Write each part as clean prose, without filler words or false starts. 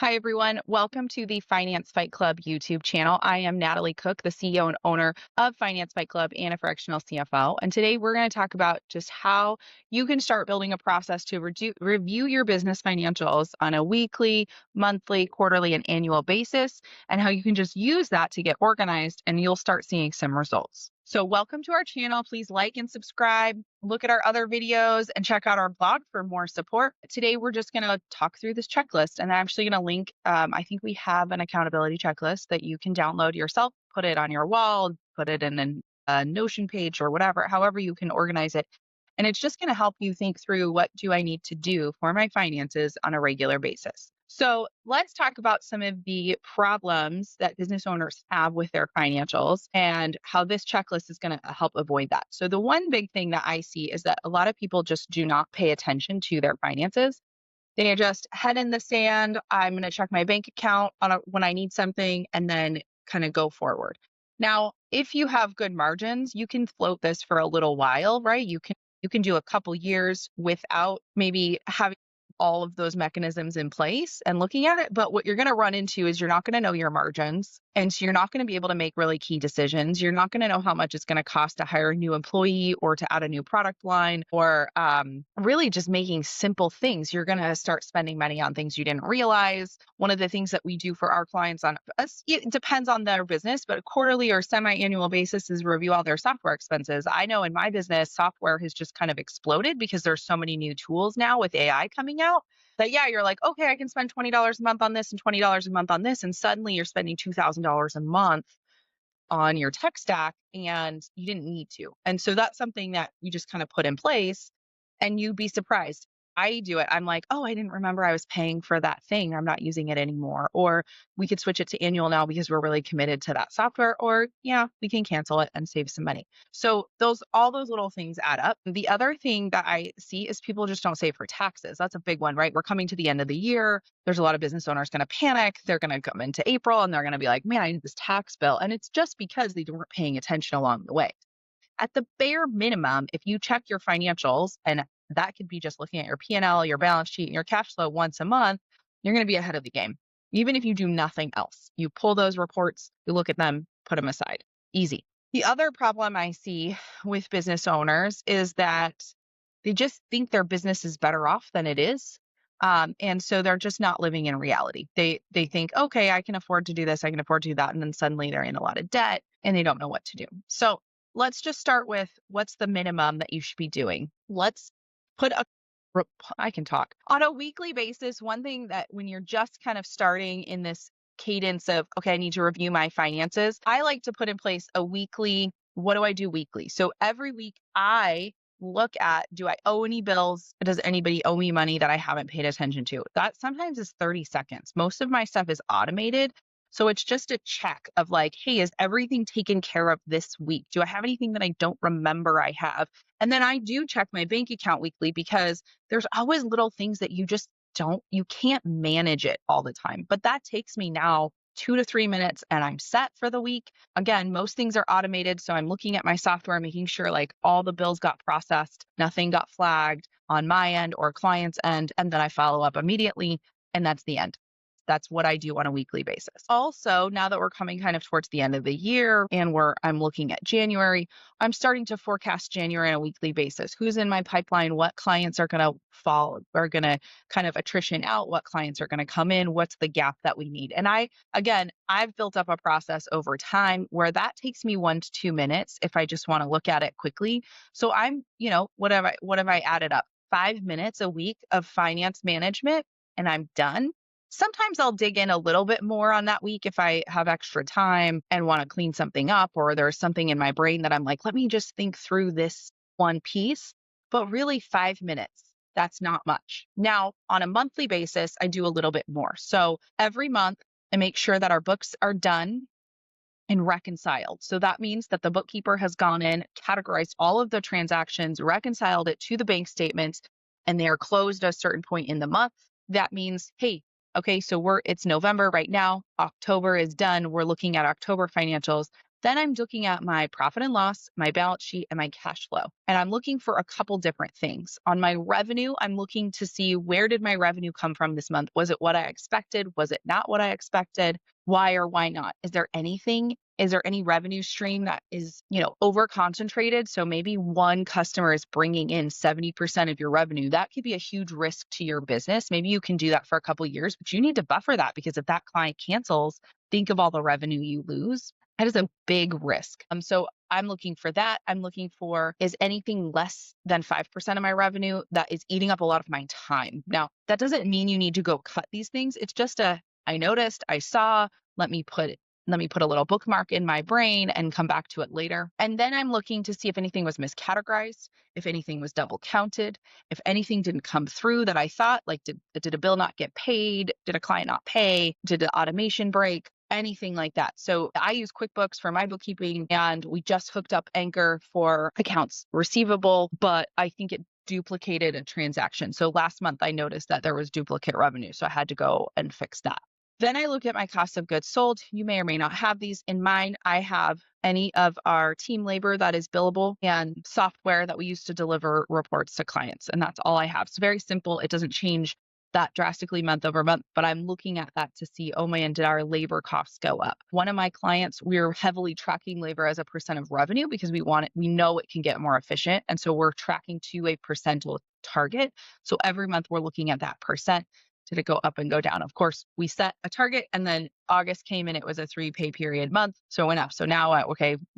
Hi, everyone. Welcome to the Finance Fight Club YouTube channel. I am Natalie Cook, the CEO and owner of Finance Fight Club and a fractional CFO. And today we're going to talk about just how you can start building a process to review your business financials on a weekly, monthly, quarterly, and annual basis, and how you can just use that to get organized and you'll start seeing some results. So welcome to our channel. Please like and subscribe, look at our other videos, and check out our blog for more support. Today, we're just going to talk through this checklist, and I'm actually going to link, I think we have an accountability checklist that you can download yourself, put it on your wall, put it in a Notion page or whatever, however you can organize it. And it's just going to help you think through, what do I need to do for my finances on a regular basis? So let's talk about some of the problems that business owners have with their financials and how this checklist is going to help avoid that. So the one big thing that I see is that a lot of people just do not pay attention to their finances. They are just head in the sand. I'm going to check my bank account when I need something and then kind of go forward. Now, if you have good margins, you can float this for a little while, right? You can do a couple years without maybe having all of those mechanisms in place and looking at it. But what you're going to run into is you're not going to know your margins. And so you're not going to be able to make really key decisions. You're not going to know how much it's going to cost to hire a new employee or to add a new product line or really just making simple things. You're going to start spending money on things you didn't realize. One of the things that we do for our clients on us, it depends on their business, but a quarterly or semi-annual basis is review all their software expenses. I know in my business, software has just kind of exploded because there's so many new tools now with AI coming out. That, yeah, you're like, okay, I can spend $20 a month on this and $20 a month on this. And suddenly you're spending $2,000 a month on your tech stack and you didn't need to. And so that's something that you just kind of put in place and you'd be surprised. I do it. I'm like, oh, I didn't remember I was paying for that thing. I'm not using it anymore. Or we could switch it to annual now because we're really committed to that software. Or yeah, we can cancel it and save some money. So all those little things add up. The other thing that I see is people just don't save for taxes. That's a big one, right? We're coming to the end of the year. There's a lot of business owners going to panic. They're going to come into April and they're going to be like, man, I need this tax bill. And it's just because they weren't paying attention along the way. At the bare minimum, if you check your financials, and that could be just looking at your P&L, your balance sheet, and your cash flow once a month, you're going to be ahead of the game. Even if you do nothing else, you pull those reports, you look at them, put them aside. Easy. The other problem I see with business owners is that they just think their business is better off than it is. And so they're just not living in reality. They think, okay, I can afford to do this, I can afford to do that. And then suddenly they're in a lot of debt and they don't know what to do. So let's just start with, what's the minimum that you should be doing? Let's put I can talk. On a weekly basis, one thing that when you're just kind of starting in this cadence of, okay, I need to review my finances, I like to put in place a weekly, what do I do weekly? So every week I look at, do I owe any bills? Does anybody owe me money that I haven't paid attention to? That sometimes is 30 seconds. Most of my stuff is automated. So it's just a check of like, hey, is everything taken care of this week? Do I have anything that I don't remember I have? And then I do check my bank account weekly because there's always little things that you can't manage it all the time. But that takes me now 2 to 3 minutes and I'm set for the week. Again, most things are automated. So I'm looking at my software, making sure like all the bills got processed, nothing got flagged on my end or client's end. And then I follow up immediately. And that's the end. That's what I do on a weekly basis. Also, now that we're coming kind of towards the end of the year and I'm looking at January, I'm starting to forecast January on a weekly basis. Who's in my pipeline? What clients are going to going to kind of attrition out? What clients are going to come in? What's the gap that we need? And I've built up a process over time where that takes me 1 to 2 minutes if I just want to look at it quickly. So what have I added up? 5 minutes a week of finance management and I'm done. Sometimes I'll dig in a little bit more on that week if I have extra time and want to clean something up, or there's something in my brain that I'm like, let me just think through this one piece. But really 5 minutes, that's not much. Now, on a monthly basis, I do a little bit more. So every month, I make sure that our books are done and reconciled. So that means that the bookkeeper has gone in, categorized all of the transactions, reconciled it to the bank statements, and they are closed at a certain point in the month. That means, hey, okay, so it's November right now. October is done. We're looking at October financials. Then I'm looking at my profit and loss, my balance sheet, and my cash flow. And I'm looking for a couple different things. On my revenue, I'm looking to see, where did my revenue come from this month? Was it what I expected? Was it not what I expected? Why or why not? Is there any revenue stream that is, over concentrated? So maybe one customer is bringing in 70% of your revenue. That could be a huge risk to your business. Maybe you can do that for a couple of years, but you need to buffer that, because if that client cancels, think of all the revenue you lose. That is a big risk. So I'm looking for that. I'm looking for, is anything less than 5% of my revenue that is eating up a lot of my time? Now, that doesn't mean you need to go cut these things. It's just I noticed, I saw, let me put a little bookmark in my brain and come back to it later. And then I'm looking to see if anything was miscategorized, if anything was double counted, if anything didn't come through that I thought, like did a bill not get paid? Did a client not pay? Did the automation break? Anything like that. So I use QuickBooks for my bookkeeping, and we just hooked up Anchor for accounts receivable, but I think it duplicated a transaction. So last month I noticed that there was duplicate revenue. So I had to go and fix that. Then I look at my cost of goods sold. You may or may not have these. In mine, I have any of our team labor that is billable and software that we use to deliver reports to clients. And that's all I have. It's very simple. It doesn't change that drastically month over month, but I'm looking at that to see, oh man, did our labor costs go up? One of my clients, we're heavily tracking labor as a percent of revenue because we know it can get more efficient. And so we're tracking to a percentile target. So every month we're looking at that percent. Did it go up and go down? Of course, we set a target, and then August came and it was a 3 pay period month. So it went up. So now,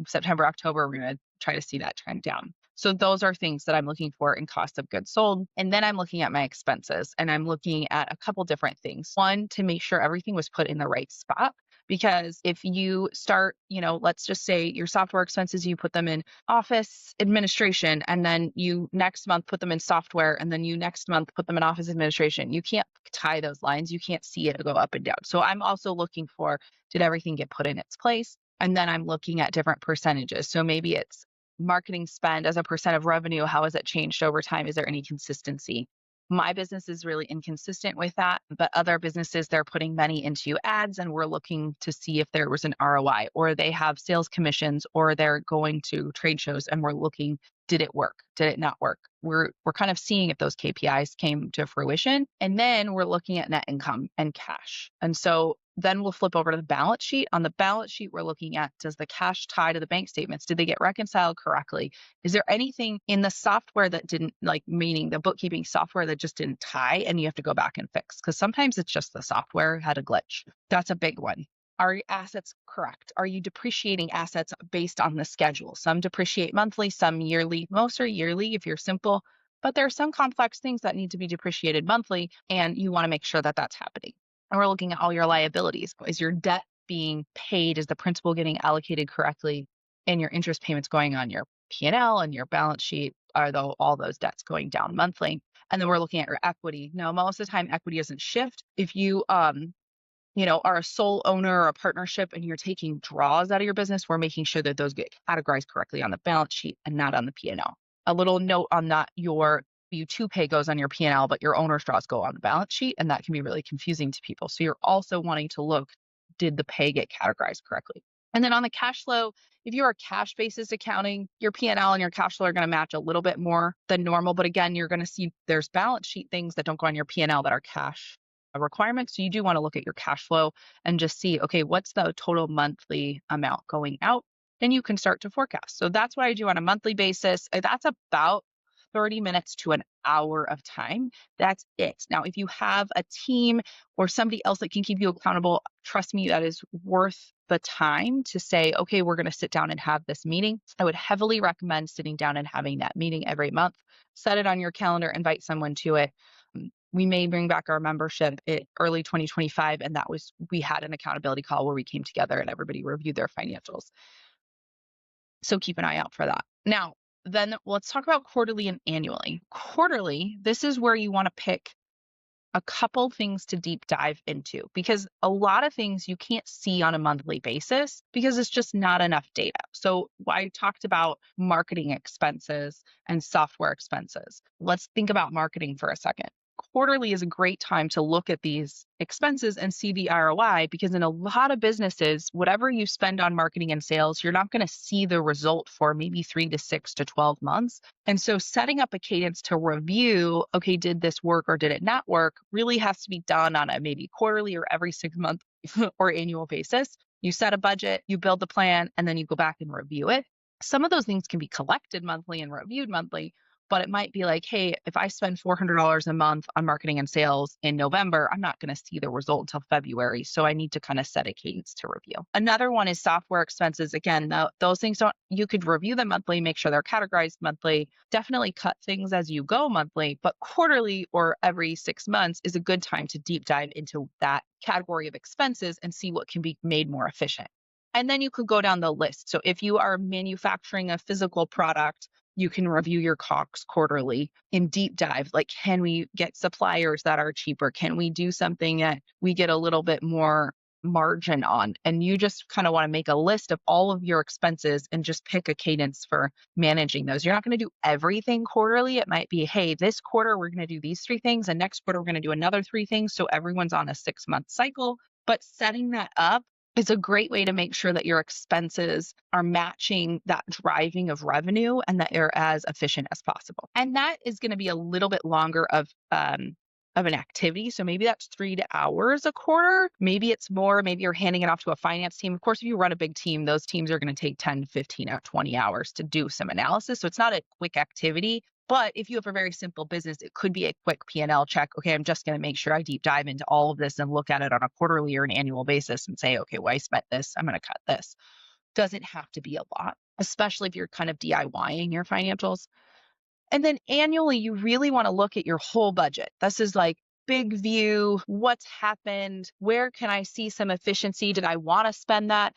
September, October, we're going to try to see that trend down. So those are things that I'm looking for in cost of goods sold. And then I'm looking at my expenses, and I'm looking at a couple different things. One, to make sure everything was put in the right spot. Because if you start, let's just say your software expenses, you put them in office administration, and then you next month put them in software, and then you next month put them in office administration. You can't tie those lines. You can't see it go up and down. So I'm also looking for, did everything get put in its place? And then I'm looking at different percentages. So maybe it's marketing spend as a percent of revenue. How has it changed over time? Is there any consistency? My business is really inconsistent with that, but other businesses, they're putting money into ads, and we're looking to see if there was an ROI, or they have sales commissions, or they're going to trade shows, and we're looking, did it work? Did it not work? We're kind of seeing if those KPIs came to fruition. And then we're looking at net income and cash. And so then we'll flip over to the balance sheet. On the balance sheet, we're looking at, does the cash tie to the bank statements? Did they get reconciled correctly? Is there anything in the software that didn't, meaning the bookkeeping software that just didn't tie, and you have to go back and fix? Because sometimes it's just the software had a glitch. That's a big one. Are your assets correct? Are you depreciating assets based on the schedule? Some depreciate monthly, some yearly. Most are yearly if you're simple, but there are some complex things that need to be depreciated monthly, and you want to make sure that that's happening. And we're looking at all your liabilities. Is your debt being paid? Is the principal getting allocated correctly? And your interest payments going on your P&L and your balance sheet? Are all those debts going down monthly? And then we're looking at your equity. Now, most of the time, equity doesn't shift. If you are a sole owner or a partnership and you're taking draws out of your business, we're making sure that those get categorized correctly on the balance sheet and not on the P&L. A little note on that, your W-2 pay goes on your P&L, but your owner's draws go on the balance sheet, and that can be really confusing to people. So you're also wanting to look, did the pay get categorized correctly? And then on the cash flow, if you are cash basis accounting, your P&L and your cash flow are going to match a little bit more than normal. But again, you're going to see there's balance sheet things that don't go on your P&L that are cash requirements. So you do want to look at your cash flow and just see, okay, what's the total monthly amount going out? Then you can start to forecast. So that's what I do on a monthly basis. That's about 30 minutes to an hour of time. That's it. Now, if you have a team or somebody else that can keep you accountable, trust me, that is worth the time to say, okay, we're going to sit down and have this meeting. I would heavily recommend sitting down and having that meeting every month. Set it on your calendar, invite someone to it. We may bring back our membership in early 2025, and we had an accountability call where we came together and everybody reviewed their financials. So keep an eye out for that. Now, then let's talk about quarterly and annually. Quarterly, this is where you want to pick a couple things to deep dive into, because a lot of things you can't see on a monthly basis because it's just not enough data. So I talked about marketing expenses and software expenses. Let's think about marketing for a second. quarterly is a great time to look at these expenses and see the ROI, because in a lot of businesses, whatever you spend on marketing and sales, you're not going to see the result for maybe 3 to 6 to 12 months. And so setting up a cadence to review, okay, did this work or did it not work, really has to be done on a maybe quarterly or every 6 month or annual basis. You set a budget, you build the plan, and then you go back and review it. Some of those things can be collected monthly and reviewed monthly, but it might be like, hey, if I spend $400 a month on marketing and sales in November, I'm not going to see the result until February. So I need to kind of set a cadence to review. Another one is software expenses. Again, those things you could review them monthly, make sure they're categorized monthly, definitely cut things as you go monthly, but quarterly or every 6 months is a good time to deep dive into that category of expenses and see what can be made more efficient. And then you could go down the list. So if you are manufacturing a physical product, you can review your COGS quarterly in deep dive. Like, can we get suppliers that are cheaper? Can we do something that we get a little bit more margin on? And you just kind of want to make a list of all of your expenses and just pick a cadence for managing those. You're not going to do everything quarterly. It might be, hey, this quarter we're going to do these 3 things, and next quarter we're going to do another 3 things. So everyone's on a 6-month cycle. But setting that up, it's a great way to make sure that your expenses are matching that driving of revenue and that they're as efficient as possible. And that is going to be a little bit longer of an activity. So maybe that's 3 hours a quarter. Maybe it's more. Maybe you're handing it off to a finance team. Of course, if you run a big team, those teams are going to take 10, 15, or 20 hours to do some analysis. So it's not a quick activity. But if you have a very simple business, it could be a quick P&L check. Okay, I'm just going to make sure I deep dive into all of this and look at it on a quarterly or an annual basis and say, okay, well, I spent this, I'm going to cut this. Doesn't have to be a lot, especially if you're kind of DIYing your financials. And then annually, you really want to look at your whole budget. This is like big view, what's happened, where can I see some efficiency? Did I want to spend that?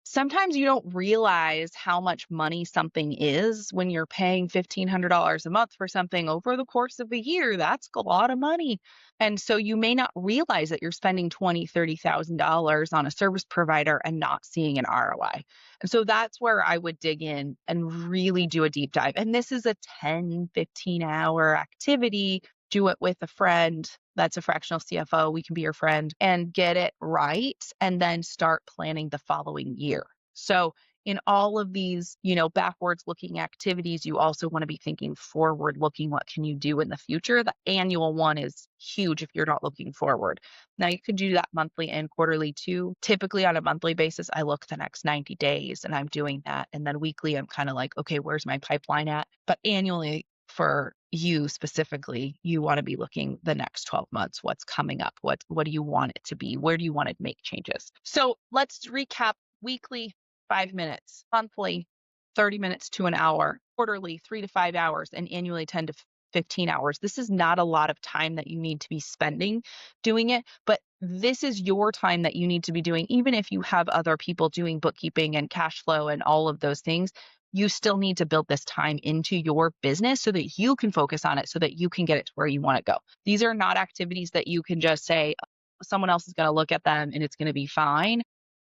Sometimes you don't realize how much money something is when you're paying $1,500 a month for something over the course of a year. That's a lot of money. And so you may not realize that you're spending $20,000, $30,000 on a service provider and not seeing an ROI. And so that's where I would dig in and really do a deep dive. And this is a 10, 15-hour activity. Do it with a friend that's a fractional CFO. We can be your friend and get it right, and then start planning the following year. So in all of these, backwards looking activities, you also want to be thinking forward looking. What can you do in the future? The annual one is huge if you're not looking forward. Now you could do that monthly and quarterly too. Typically on a monthly basis, I look the next 90 days and I'm doing that. And then weekly, I'm kind of like, okay, where's my pipeline at? But annually, for you specifically, you want to be looking the next 12 months. What's coming up? What do you want it to be? Where do you want to make changes? So let's recap: weekly, 5 minutes; monthly, 30 minutes to an hour; quarterly, 3 to 5 hours; and annually 10 to 15 hours. This is not a lot of time that you need to be spending doing it, but this is your time that you need to be doing. Even if you have other people doing bookkeeping and cash flow and all of those things, you still need to build this time into your business so that you can focus on it, so that you can get it to where you want to go. These are not activities that you can just say, someone else is going to look at them and it's going to be fine.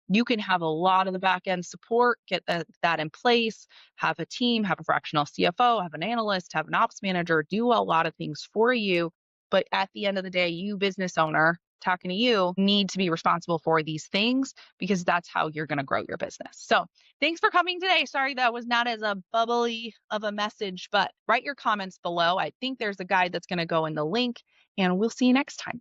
You can have a lot of the back end support, get that in place, have a team, have a fractional CFO, have an analyst, have an ops manager, do a lot of things for you. But at the end of the day, you business owner talking to you need to be responsible for these things, because that's how you're going to grow your business. So thanks for coming today. Sorry that was not as a bubbly of a message, but write your comments below. I think there's a guide that's going to go in the link, and we'll see you next time.